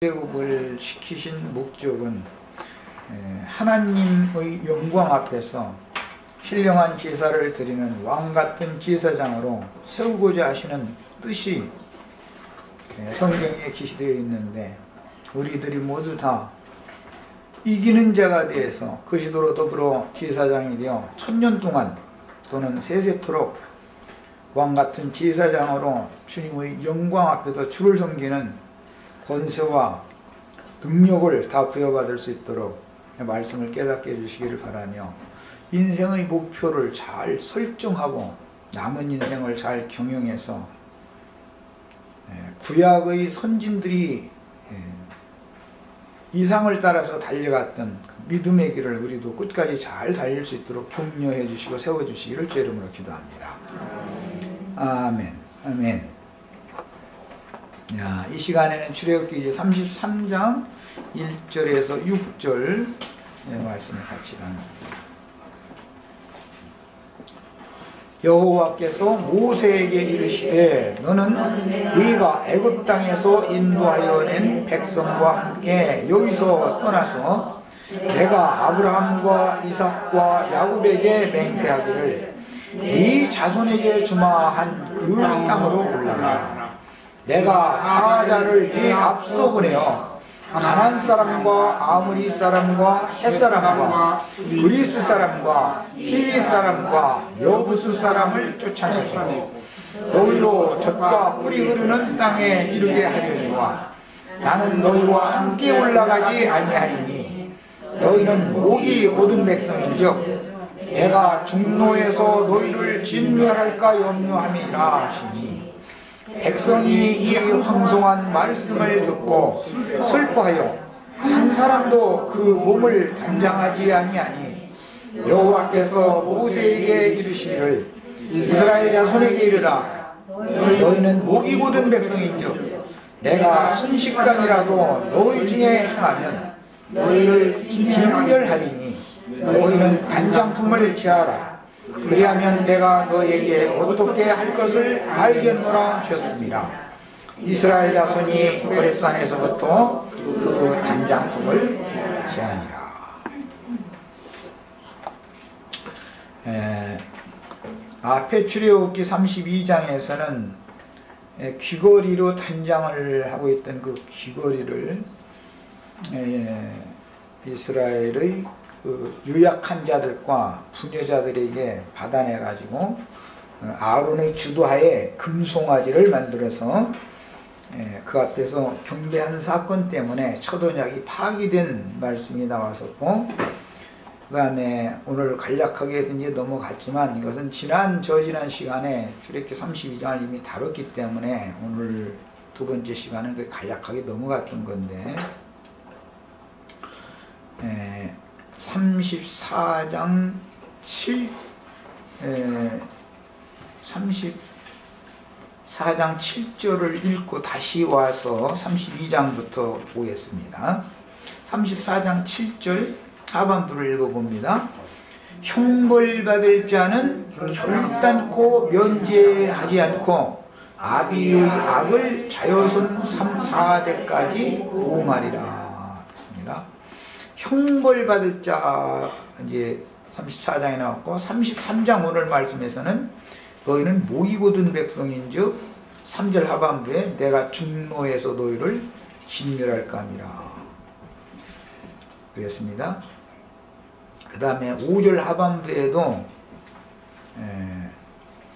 출애굽을 시키신 목적은 하나님의 영광 앞에서 신령한 제사를 드리는 왕같은 제사장으로 세우고자 하시는 뜻이 성경에 기시되어 있는데, 우리들이 모두 다 이기는 자가 되어서 그리스도로 더불어 제사장이 되어 1000년 동안 또는 세세토록 왕같은 제사장으로 주님의 영광 앞에서 주를 섬기는 권세와 능력을 다 부여받을 수 있도록 말씀을 깨닫게 해주시기를 바라며, 인생의 목표를 잘 설정하고 남은 인생을 잘 경영해서 구약의 선진들이 이상을 따라서 달려갔던 믿음의 길을 우리도 끝까지 잘 달릴 수 있도록 격려해 주시고 세워주시기를 주 이름으로 기도합니다. 아멘. 아멘. 이 시간에는 출애굽기 33장 1절에서 6절 말씀을 같이 나눕니다. 여호와께서 모세에게 이르시되, 너는 네가 애굽 땅에서 인도하여 낸 백성과 함께 여기서 떠나서 내가 아브라함과 이삭과 야곱에게 맹세하기를 네 자손에게 주마한 그 땅으로 올라가라. 내가 사자를 네 앞서 보내어 가나안 사람과 아모리 사람과 헷 사람과 그리스 사람과 히위 사람과 여부수 사람을 쫓아내고 너희로 젖과 꿀이 흐르는 땅에 이르게 하려니와 나는 너희와 함께 올라가지 아니하리니 너희는 목이 곧은 백성인즉 내가 중노에서 너희를 진멸할까 염려함이라 하시니, 백성이 이 황송한 말씀을 듣고 슬퍼하여 한 사람도 그 몸을 단장하지 아니하니, 여호와께서 모세에게 이르시기를 이스라엘 자손에게 이르라. 너희는 목이 곧은 백성인즉 내가 순식간이라도 너희 중에 행하면 너희를 진멸하리니 너희는 단장품을 취하라. 그리하면 내가 너에게 어떻게 할 것을 알겠노라 하셨습니다. 이스라엘 자손이 호렙산에서부터 그 단장품을 취하니라. 앞에 출애굽기 32장에서는 귀걸이로 단장을 하고 있던 그 귀걸이를 이스라엘의 그 유약한 자들과 부녀자들에게 받아내 가지고 아론의 주도하에 금송아지를 만들어서 그 앞에서 경배한 사건 때문에 첫 언약이 파기된 말씀이 나왔었고, 그 다음에 오늘 간략하게 이제 넘어갔지만 이것은 저지난 시간에 출애굽기 32장을 이미 다뤘기 때문에 오늘 두 번째 시간은 간략하게 넘어갔던 건데, 34장 7절을 읽고 다시 와서 32장부터 보겠습니다. 34장 7절 하반부를 읽어봅니다. 형벌받을 자는 결단코 면제하지 않고 아비의 악을 자여손 3, 4대까지 보호하리라. 형벌받을 자, 이제 34장에 나왔고, 33장 오늘 말씀에서는 너희는 목이 곧은 백성인즉 3절 하반부에 내가 중노에서 너희를 진멸할까 함이라 그랬습니다. 그 다음에 5절 하반부에도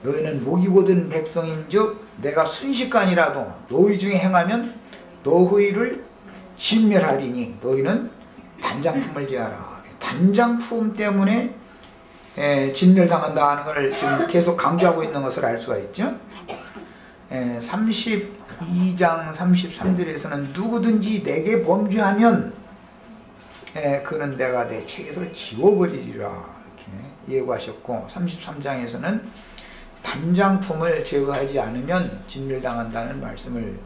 너희는 목이 곧은 백성인즉 내가 순식간이라도 너희 중에 행하면 너희를 진멸하리니 너희는 단장품을 지어라. 단장품 때문에 진멸당한다 하는 것을 지금 계속 강조하고 있는 것을 알 수가 있죠. 32장 33절에서는 누구든지 내게 범죄하면 그는 내가 내 책에서 지워버리리라 이렇게 예고하셨고, 33장에서는 단장품을 제거하지 않으면 진멸당한다는 말씀을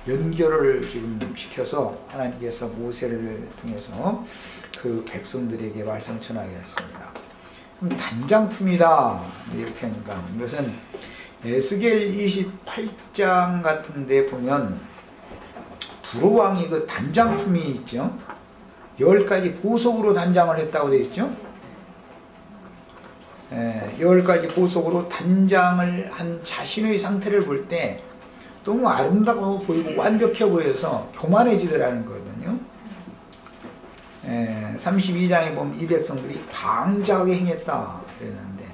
연결을 지금 시켜서 하나님께서 모세를 통해서 그 백성들에게 말씀 전하게 했습니다. 그럼 단장품이다 이렇게 하니까, 이것은 에스겔 28장 같은 데 보면 두로왕이 그 단장품이 있죠. 10가지 보석으로 단장을 했다고 되어 있죠. 10가지 보석으로 단장을 한 자신의 상태를 볼 때 너무 아름다워 보이고 완벽해 보여서 교만해지더라는 거거든요. 32장에 보면 이 백성들이 방자하게 행했다 그랬는데,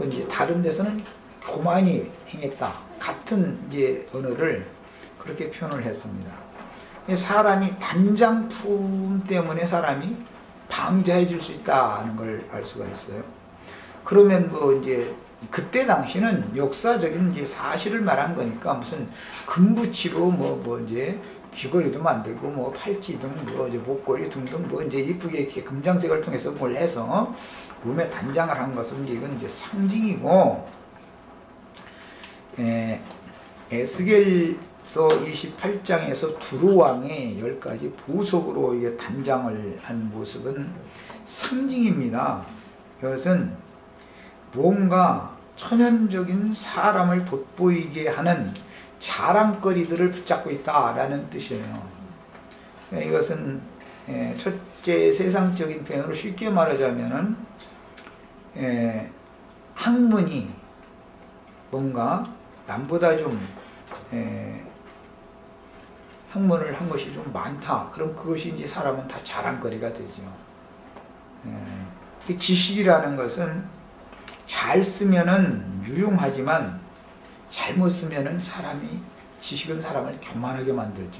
이제 다른 데서는 교만이 행했다 같은 이제 언어를 그렇게 표현을 했습니다. 사람이 단장품 때문에 사람이 방자해질 수 있다는 걸 알 수가 있어요. 그러면 뭐 이제 그때 당시는 역사적인 이제 사실을 말한 거니까 무슨 금붙이로 뭐 이제 귀걸이도 만들고 뭐 팔찌 등 뭐 이제 목걸이 등등 뭐 이제 이쁘게 이렇게 금장색을 통해서 뭘 해서 몸에 단장을 한 것은 이건 이제 상징이고, 에스겔서 28장에서 두로왕의 10가지 보석으로 이게 단장을 한 모습은 상징입니다. 이것은 뭔가 천연적인 사람을 돋보이게 하는 자랑거리들을 붙잡고 있다라는 뜻이에요. 이것은 첫째 세상적인 표현으로 쉽게 말하자면은 학문이 뭔가 남보다 좀 학문을 한 것이 좀 많다. 그럼 그것이 이제 사람은 다 자랑거리가 되죠. 지식이라는 것은 잘 쓰면은 유용하지만 잘못 쓰면은 지식은 사람을 교만하게 만들죠.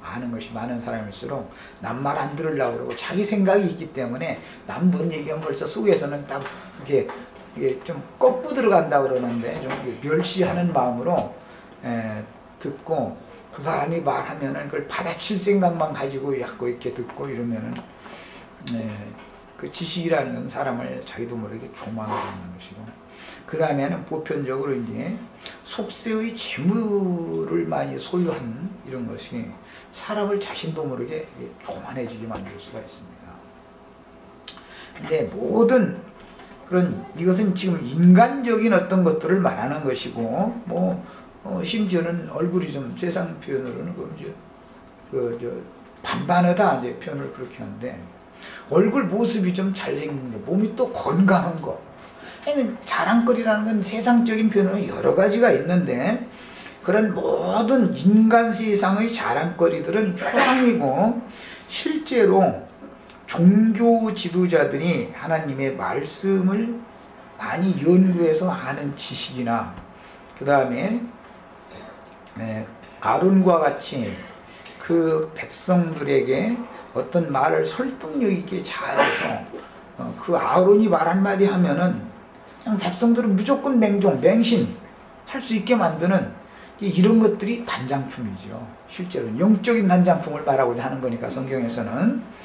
아는 것이 많은 사람일수록 남 말 안 들으려고 그러고 자기 생각이 있기 때문에 남 뭔 얘기하면 벌써 속에서는 딱 이게 좀 꺾고 들어간다 그러는데 좀 멸시하는 마음으로 듣고, 그 사람이 말하면은 그걸 받아칠 생각만 가지고 이렇게 듣고 이러면은 그 지식이라는 건 사람을 자기도 모르게 교만하게 하는 것이고, 그 다음에는 보편적으로 이제 속세의 재물을 많이 소유한 이런 것이 사람을 자신도 모르게 교만해지게 만들 수가 있습니다. 근데 모든 이것은 지금 인간적인 어떤 것들을 말하는 것이고, 심지어는 얼굴이 좀 세상 표현으로는 반반하다 이제 표현을 그렇게 하는데, 얼굴 모습이 좀 잘생긴 거, 몸이 또 건강한 거. 자랑거리라는 건 세상적인 표현으로 여러 가지가 있는데, 그런 모든 인간 세상의 자랑거리들은 표상이고, 실제로 종교 지도자들이 하나님의 말씀을 많이 연구해서 아는 지식이나, 그 다음에 아론과 같이 그 백성들에게 어떤 말을 설득력 있게 잘해서 그 아론이 말 한마디 하면은 그냥 백성들은 무조건 맹신 할 수 있게 만드는 이런 것들이 단장품이죠. 실제로 영적인 단장품을 말하고자 하는 거니까 성경에서는.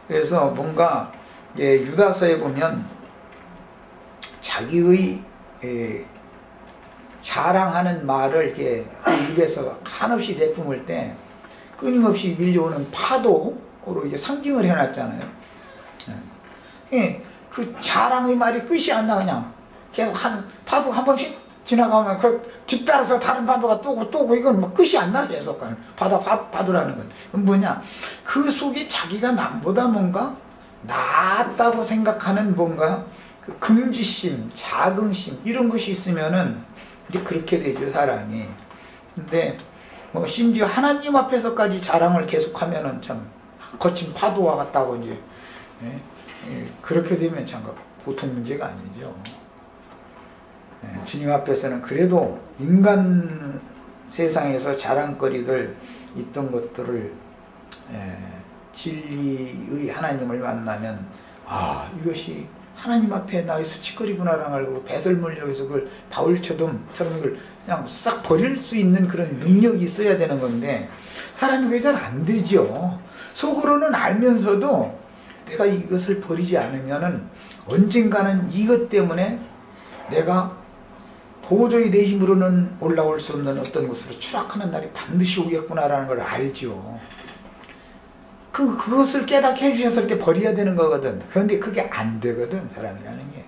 그래서 뭔가 유다서에 보면 자기의 자랑하는 말을 이렇게 그 입에서 한없이 내뿜을 때 끊임없이 밀려오는 파도로 이게 상징을 해놨잖아요. 그 자랑의 말이 끝이 안 나. 그냥 계속 파도 한 번씩 지나가면 그 뒤따라서 다른 파도가 또고 이건 뭐 끝이 안 나. 계속 파도라는 건. 그건 뭐냐, 그 속에 자기가 남보다 뭔가 낫다고 생각하는 뭔가 그 긍지심, 자긍심 이런 것이 있으면은 이제 그렇게 되죠, 사람이. 근데 뭐 심지어 하나님 앞에서까지 자랑을 계속하면은 참 거친 파도와 같다고 이제 그렇게 되면 참 보통 문제가 아니죠. 주님 앞에서는 그래도 인간 세상에서 자랑거리들 있던 것들을 진리의 하나님을 만나면 이것이 하나님 앞에 나의 수치거리구나라는 알고 배설물력에서 그걸 바울처럼 그걸 그냥 싹 버릴 수 있는 그런 능력이 있어야 되는 건데, 사람이 그게 잘 안 되죠. 속으로는 알면서도 내가 이것을 버리지 않으면은 언젠가는 이것 때문에 내가 도저히 내 힘으로는 올라올 수 없는 어떤 곳으로 추락하는 날이 반드시 오겠구나라는 걸 알죠. 그것을 깨닫게 해주셔서 이렇게 버려야 되는 거거든. 그런데 그게 안 되거든, 사람이라는 게.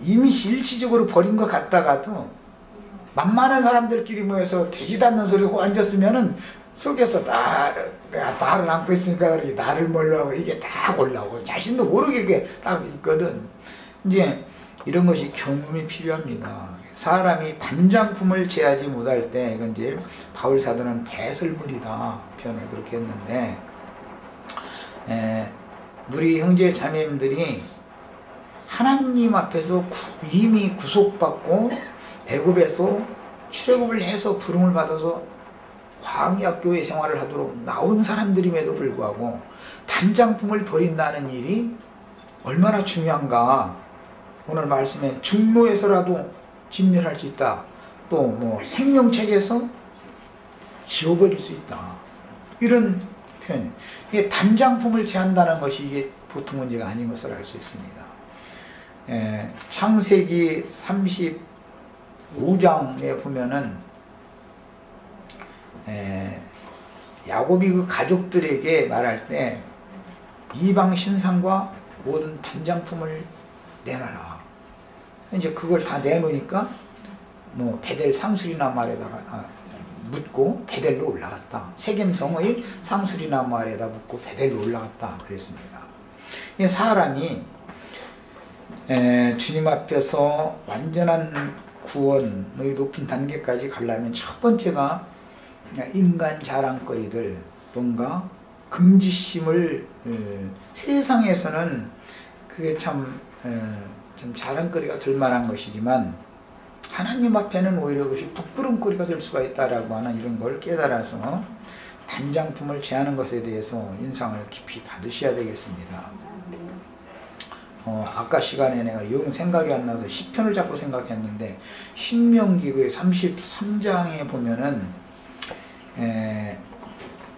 이미 일시적으로 버린 것 같다가도 만만한 사람들끼리 모여서 되지도 않는 소리 하고 앉았으면은 속에서 다 말을 안고 있으니까 그러지 나를 몰라고 이게 딱 올라오고 자신도 모르게 그게 딱 있거든. 이제 이런 것이 경험이 필요합니다. 사람이 단장품을 제하지 못할 때 이건 이제 바울 사도는 배설물이다 표현을 그렇게 했는데 우리 형제 자매님들이 하나님 앞에서 이미 구속받고 애굽에서 출애굽을 해서 부름을 받아서 광야 교회 생활을 하도록 나온 사람들임에도 불구하고 단장품을 버린다는 일이 얼마나 중요한가. 오늘 말씀에 중노에서라도 진멸할 수 있다. 또 뭐 생명책에서 지워버릴 수 있다. 이런 표현. 이게 단장품을 제한다는 것이 이게 보통 문제가 아닌 것을 알 수 있습니다. 창세기 35장에 보면은 야곱이 그 가족들에게 말할 때 이방 신상과 모든 단장품을 내놔라. 이제 그걸 다 내놓으니까 뭐 베델 상수리나무 아래다가 묻고 베델로 올라갔다. 세겜성의 상수리나무 아래다 묻고 베델로 올라갔다. 그랬습니다. 사람이 주님 앞에서 완전한 구원의 높은 단계까지 가려면 첫 번째가 인간 자랑거리들, 뭔가 금지심을 세상에서는 그게 참 자랑거리가 될 만한 것이지만 하나님 앞에는 오히려 그것이 부끄럼거리가 될 수가 있다라고 하는 이런 걸 깨달아서 단장품을 제하는 것에 대해서 인상을 깊이 받으셔야 되겠습니다. 아까 시간에 내가 영 생각이 안 나서 시편을 자꾸 생각했는데 신명기 그 33장에 보면은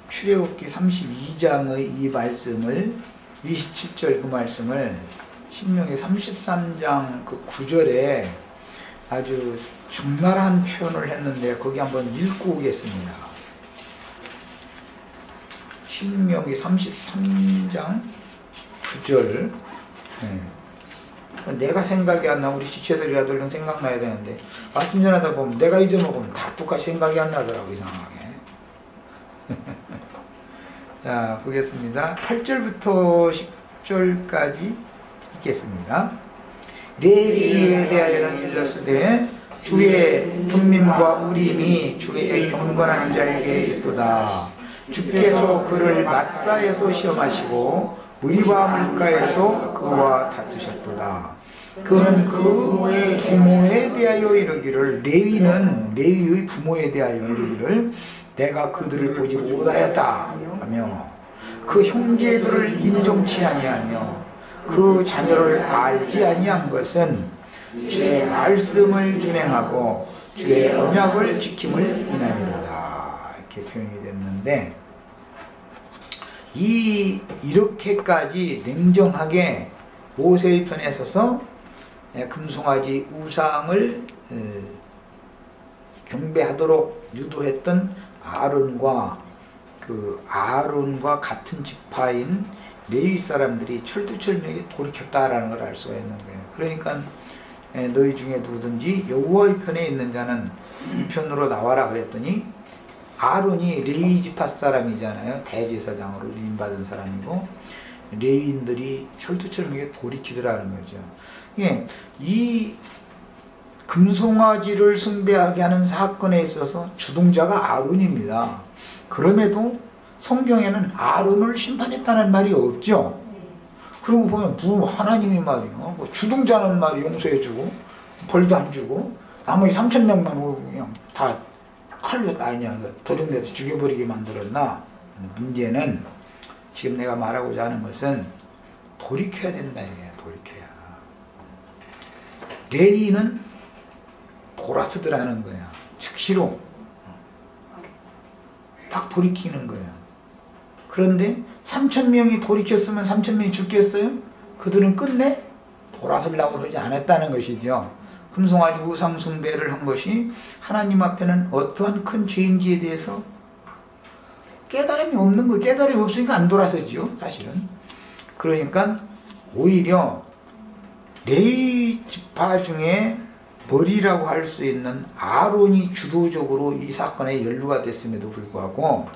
출애굽기 32장의 이 말씀을 27절 그 말씀을 신명기 33장 그 9절에 아주 적나라한 표현을 했는데 거기 한번 읽고 오겠습니다. 신명기 33장 9절. 내가 생각이 안 나. 우리 지체들이라도 이런 생각나야 되는데 말씀 전하다 보면 내가 잊어먹으면 다 똑같이 생각이 안 나더라고 이상하게. 자 보겠습니다. 8절부터 10절까지 읽겠습니다. 레위에 대하여는 일렀으되 주의 tum밈과 우림이 주의 경건한 자에게 이쁘다. 주께서 그를 마사에서 시험하시고 무리와 물가에서 그와 다투셨도다. 그는 그 부모에 대하여 이르기를 레위는 레위의 부모에 대하여 이르기를 내가 그들을 보지 못하였다 하며 그 형제들을 인정치 아니하며 그 자녀를 알지 아니한 것은 주의 말씀을 준행하고 주의 언약을 지킴을 인함이로다. 이렇게 표현이 됐는데 이렇게까지 냉정하게 모세의 편에 서서 금송아지 우상을 경배하도록 유도했던 아론과 같은 지파인 레위 사람들이 철두철미하게 돌이켰다라는 걸 알 수가 있는 거예요. 그러니까 너희 중에 누구든지 여호와의 편에 있는 자는 이 편으로 나와라 그랬더니 아론이 레위 지파 사람이잖아요. 대제사장으로 위임받은 사람이고 레위인들이 철두철미하게 돌이키더라는 거죠. 이 금송아지를 숭배하게 하는 사건에 있어서 주동자가 아론입니다. 그럼에도 성경에는 아론을 심판했다는 말이 없죠. 그러고 보면 하나님이 말이요 주동자는 말이 용서해주고 벌도 안 주고 나머지 3,000명만 그냥 다 칼로 도둑내서 죽여버리게 만들었나? 문제는 지금 내가 말하고자 하는 것은 돌이켜야 된다 이거야. 돌이켜야. 레위는 돌아서더라는 거야. 즉시로 딱 돌이키는 거야. 그런데 3,000명이 돌이켰으면 3,000명이 죽겠어요? 그들은 끝내 돌아서려고 그러지 않았다는 것이죠. 금송아지 우상 숭배를 한 것이 하나님 앞에는 어떠한 큰 죄인지에 대해서 깨달음이 없는 거예요. 깨달음이 없으니까 안 돌아서지요, 사실은. 그러니까 오히려 레위 지파 중에 머리라고 할 수 있는 아론이 주도적으로 이 사건에 연루가 됐음에도 불구하고